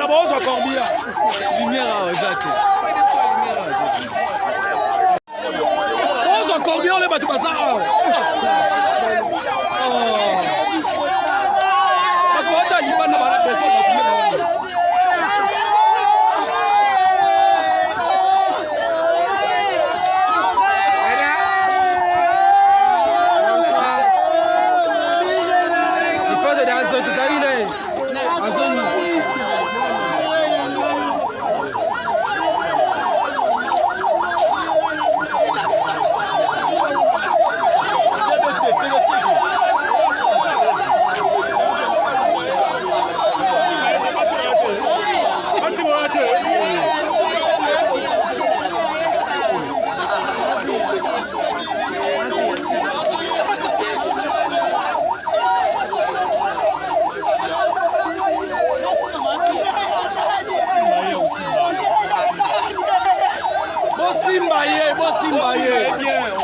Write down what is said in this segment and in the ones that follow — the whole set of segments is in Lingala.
bozo Corbia. Lumière à Jacques. Bozo Corbia on les bat pas ça.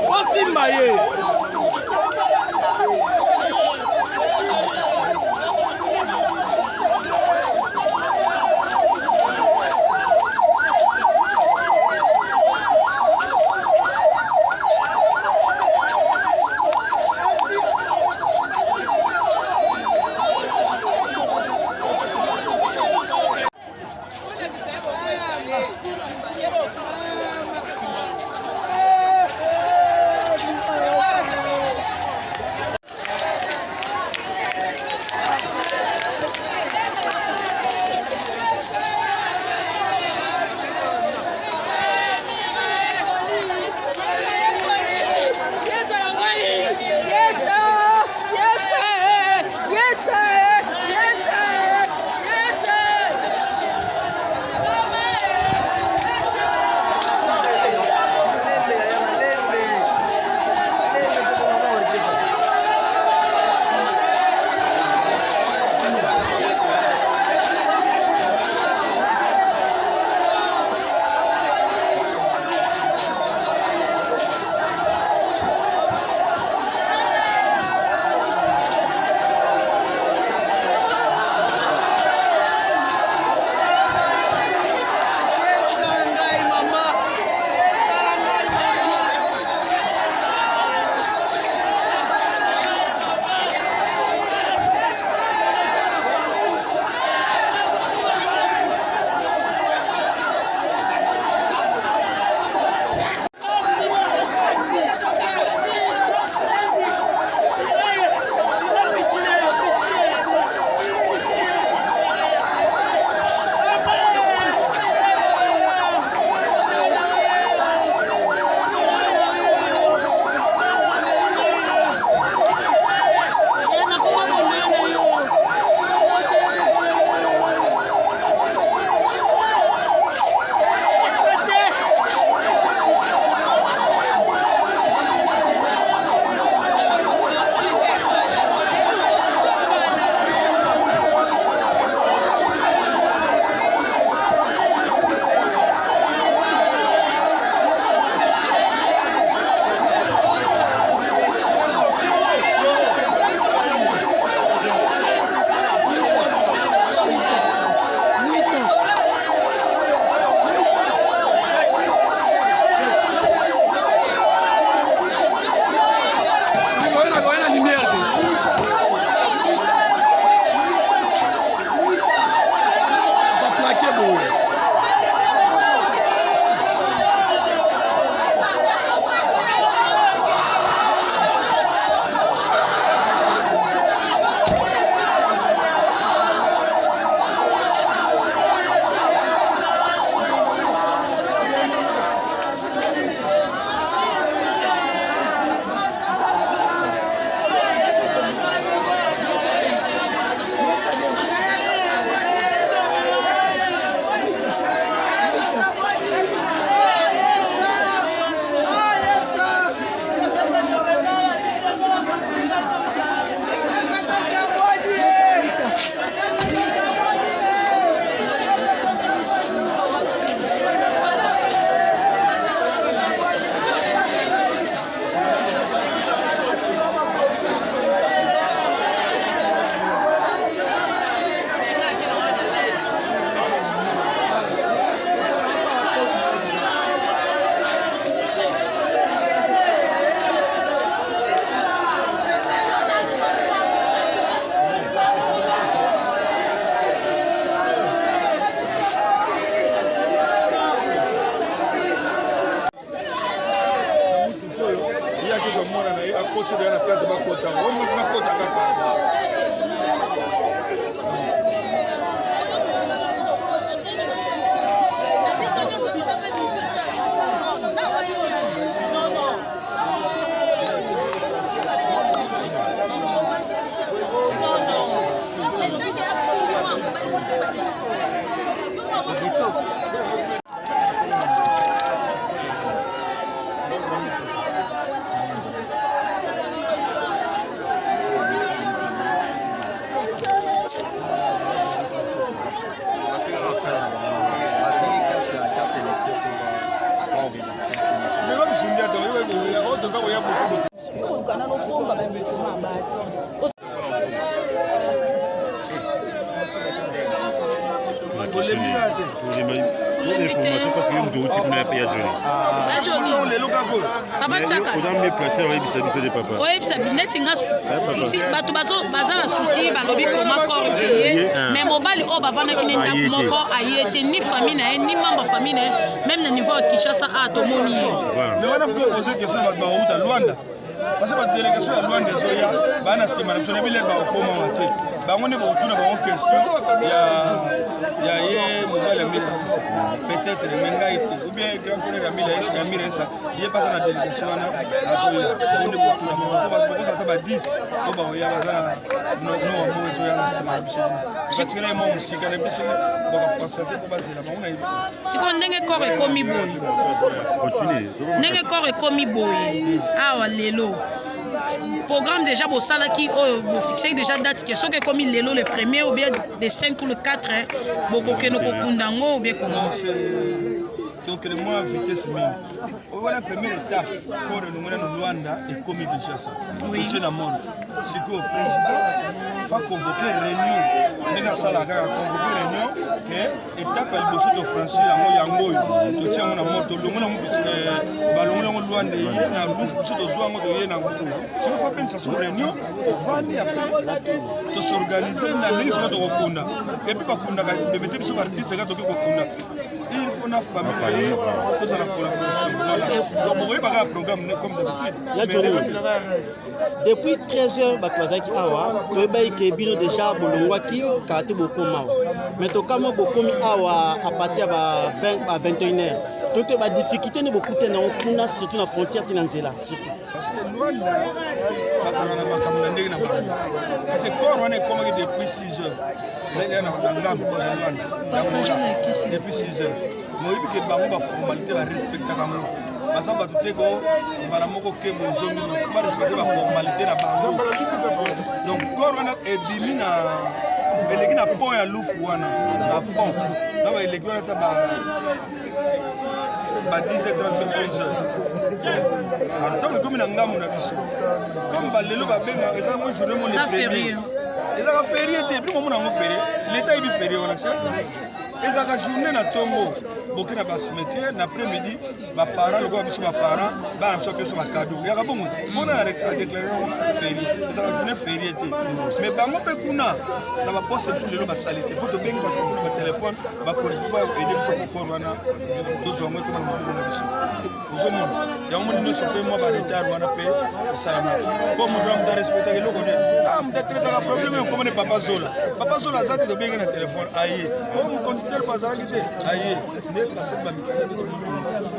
Bosimbaye. biso de na kati ba kota o mo na kota kaka mais mobali o bavana kine ndako moko ayete ni famille na ni membre famille même na niveau ya Kinshasa a tomoni mais wana faut poser question ba uta Luanda parce que ba délégation ya Luanda zoya bana sima na sona bile ba okoma wate bango ne ba utuna ba question ya ye mobali ya Milesa peut-être menga ite ou bien grand frère ya Milesa ye passe na délégation na azoya on ne ba utuna ba ça ba 10 o ba ya ba no mo zoya na sima bisona batikela mo musika na biso ba passer ko bazela ba una ibi siko ndenge kore komi boy ndenge kore komi boy awa lelo programme déjà pour ça là qui vous fixez déjà date que ce que comme il est le premier ou bien des 5 ou le 4 beaucoup que nous condango ou bien comment donc le mois vitesse même voilà la première étape pour nous Luanda et comme Kinshasa oui tu es na mort si que président va convoquer réunion nega sala ka convoquer réunion que étape elle doit se franchir la moya ngoyo to tiens na mort to longona mu balongona Luanda ye na lufu biso to zwa ngoto ye na ngoto si on fait pensa sur réunion vandi après to s'organiser na mise to kokunda et puis bakunda ka bebete biso artiste ka to kokunda il faut na famille faut ça la collaboration voilà donc vous voyez pas un programme comme d'habitude depuis 13h bakwazaki awa to ba ikebino déjà bolongwaki karaté bokoma mais to kama bokomi awa à partir ba 21h tout est ba difficulté ne beaucoup te na okuna surtout na frontière tinanzela surtout parce que Luanda bazaka na makambo na ndenge na bango parce que corps on est comme depuis 6h depuis 6h moi que bango ba formalité ba respecter bango bazamba tuteko bana moko ke bozongi ba respecter ba formalité na bango donc corps on est bimi na eleki na pont ya lufu wana na pont na ba eleki wana ta ba 10h30 11h en tant que comme na ngamu na biso comme ba lelo ba benga eza mo journée mo le premier ezaka férié te puis mo na mo férié l'état il férié wana te ezaka journée na tongo boke na basimetière na après-midi ba parents le ko biso ba parents ba na so peso ba cadeau yaka bongo bona na déclaration férié ezaka journée férié te mais bango pe kuna na ba poste biso lelo ba salité pour to benga ba téléphone ba correspond ba aider biso ko corona dozo ngo ko na biso ozomona yango mo so pe mo ba retard wana pe salama comme on doit respecter le ko am de traiter problème comme ne papa zola azate to benga na téléphone aye on conducteur bazalaki te aye ne baseba mikana de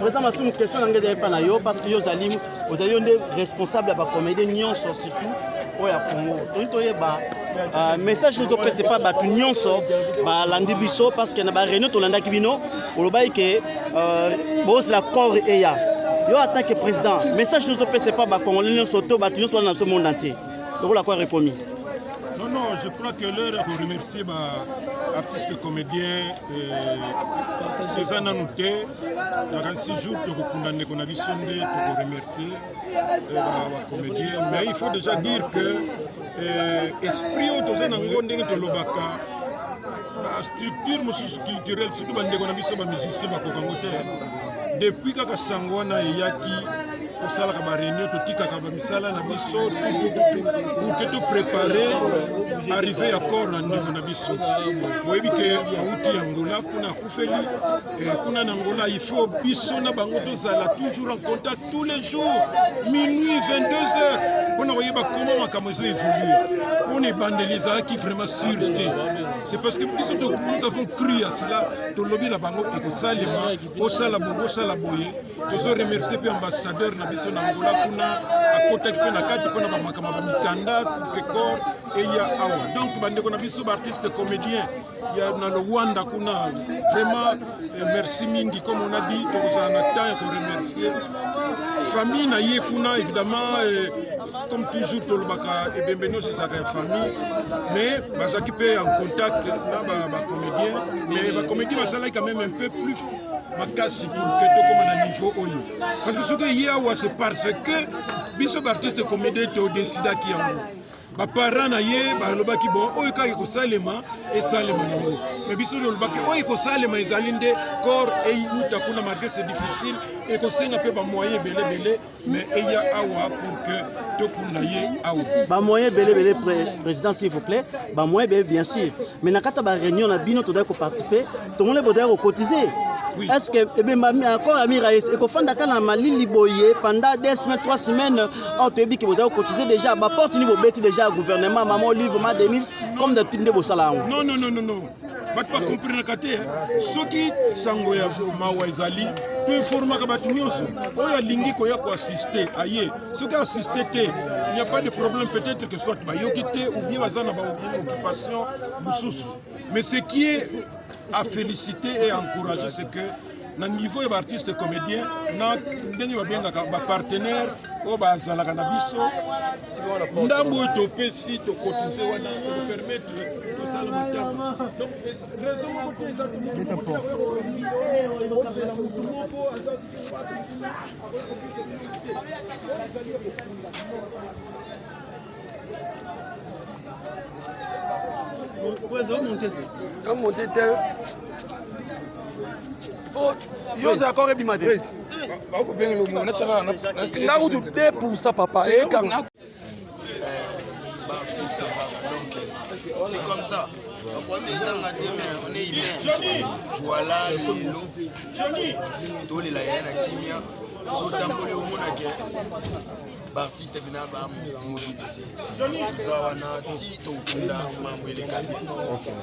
président Massou question na ngede pa na yo parce que yo zali onde responsable ba comédien nyonso surtout o ya Congo to yeba message nous oppresse pas batu nyonso ba landi biso parce que na ba réunion to landa kibino olobai ke boss la corps et ya yo en tant que président message nous oppresse pas ba congolais nyonso to batu nyonso dans ce monde entier donc la quoi repromis. Non, je crois que l'heure pour remercier artistes, comédiens, ces ananotés, 46 jours pour condamner qu'on a vu sonner, pour remercier les comédiens. Mais il faut déjà dire que l'esprit autour de l'Obaka, la structure culturelle, surtout les musiciens, depuis que Sangwana et Yaki, pour ça, la réunion, tout préparé, arriver à corps en Nabiso. Vous voyez que Yaouti Angola, Kuna Koufeli, Kuna Angola, il faut Bissona Bango Zala, toujours en contact tous les jours, minuit, 22h. On a voyé comment ma caméra évolue. On est bandélisé qui vraiment sûreté. C'est parce que nous avons cru à cela. Tout le lobby la bango et que ça les mains, au salabogo, salaboye. Je veux remercier l'ambassadeur Nabiso Nangola kuna à côté qui peut na carte pour na makama mikanda pour que corps et il y a awa. Donc bande qu'on a vu sous artiste comédien. Il y a dans le Rwanda kuna vraiment merci mingi comme on a dit. Donc on a temps pour remercier. Famille na kuna évidemment comme toujours tout le baka et bienvenue c'est sa famille mais bazaki peut en contact là ba comédien mais ba comédien va ça quand même un peu plus makasi pour que to comme à niveau oyo parce que ce que hier c'est parce que biso artiste comédien to décida qui en baparents na ye balobaki bon oyo kaka ekosalema esalema nango mais biso lobaki oyo ekosalema ezali nde corps eyuta kuna malgré c'est difficile ekosenga mpe bamoyen ebelebele mais eya awa pour que tokunda ye awa bamoyen ebelebele président s'il vous plaît bamoyen ebele bien sûr mais na kata baréunion na bino todai koparticiper tomoni bodai kokotize. Oui. Est-ce que encore Amir Aïs et qu'on fait dans Mali liboyé pendant 2 semaines 3 semaines on te dit que vous avez cotisé déjà bah porte niveau bêti déjà gouvernement maman livre ma Denise comme d'habitude de Bossala. Non bat pas comprendre katé ceux qui sango ya mawazali to informer ka batu nyonso oyo lingi ko ya ko assister aye ceux qui assister té il n'y a pas de problème peut-être que soit ba yokité ou bien bazana ba occupation mususu mais ce qui est à féliciter et à encourager, c'est que dans le niveau des artistes comédiens, nous avons des partenaires au Bazala Canabiso. Nous avons topé si tu cotises pour nous permettre de ça le matin. Donc, raison pour Yo c'est encore ebimate. Là où tu es pour ça papa et quand c'est comme ça. On est humain. Voilà les loups. Tous les laïens à Kimia. Surtout au monde artiste bina ba mobiliser tout ça wana ti to kunda mambo ile kabi.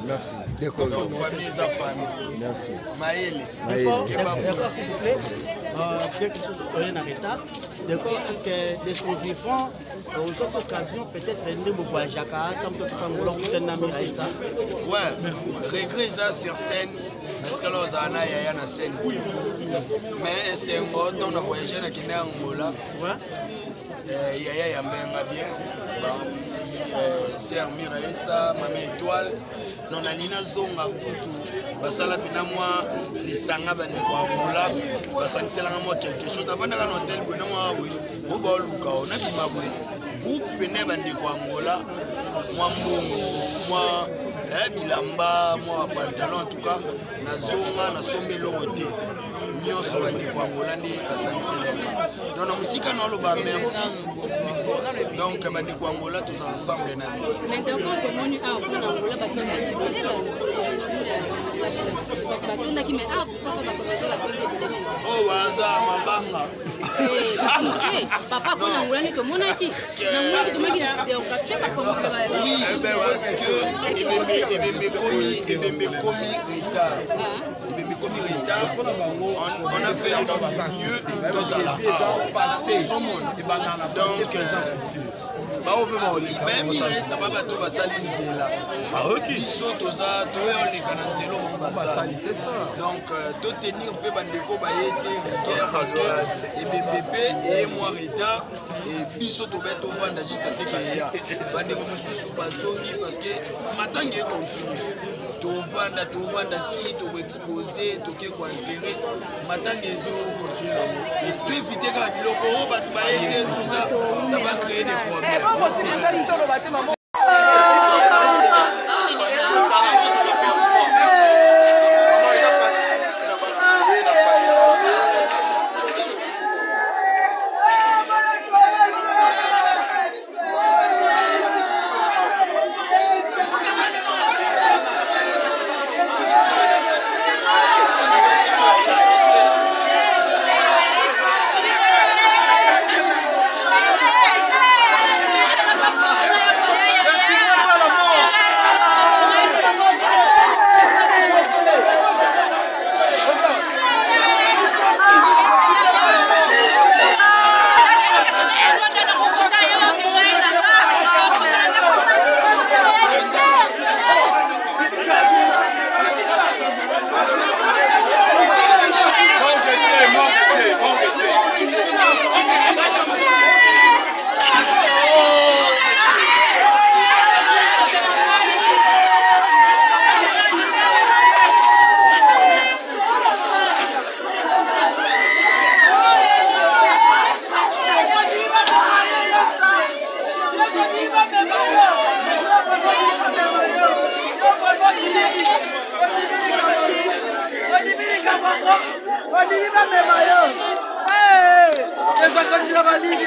Merci. D'accord. Famille za famille. Merci. Maëlle. D'accord, s'il vous plaît. Quelque chose de en retard. D'accord, est-ce que des sont vivants aux autres occasions peut-être ne me voient Jaka comme ça quand on peut n'ami Aïssa. Ouais, regret ça sur scène. Parce que là on a ya na scène. Mais c'est un mot on a voyagé na Kenya Angola. Ouais. Yaya Yambenga bien, Sœur Miraïsa, Mamé Étoile, non alina zonga kutu, basala pina moi lisanga bande kwa Angola, basangisela moi quelque chose. Avant dans un hôtel, bon moi oui, au bas luka, on a bima oui, groupe pene bande kwa Angola, moi mbongo, moi bilamba, moi pantalon en tout cas, na zonga na sombe l'oroté. Nyonso bandi kwa Angola ndi basangiselema donc na musika na loba merci donc bandi kwa Angola tous ensemble na mais donc quand on est à Angola batunda qui mais ah pourquoi pas commencer la tomber oh waza mabanga papa quand Angola ni to monaki na monaki to maki de occasion pas comprendre oui parce que ebembe komi retard on a fait de notre mieux tous à la tout le monde donc même ça va bato basali nzela biso toza toyoleka na nzelo basali c'est ça donc to tenir pe bandeko bayete rigueur parce que ebembe et moi retard et biso to beto vanda juste ce que ya bandeko mususu bazongi parce que matangi continue tovanda ti to exposer to ke ko intérêt matangi ezo continue to éviter ka biloko o batu bayete tout ça ça va créer des problèmes. balingi bamema yo ezakashila balingi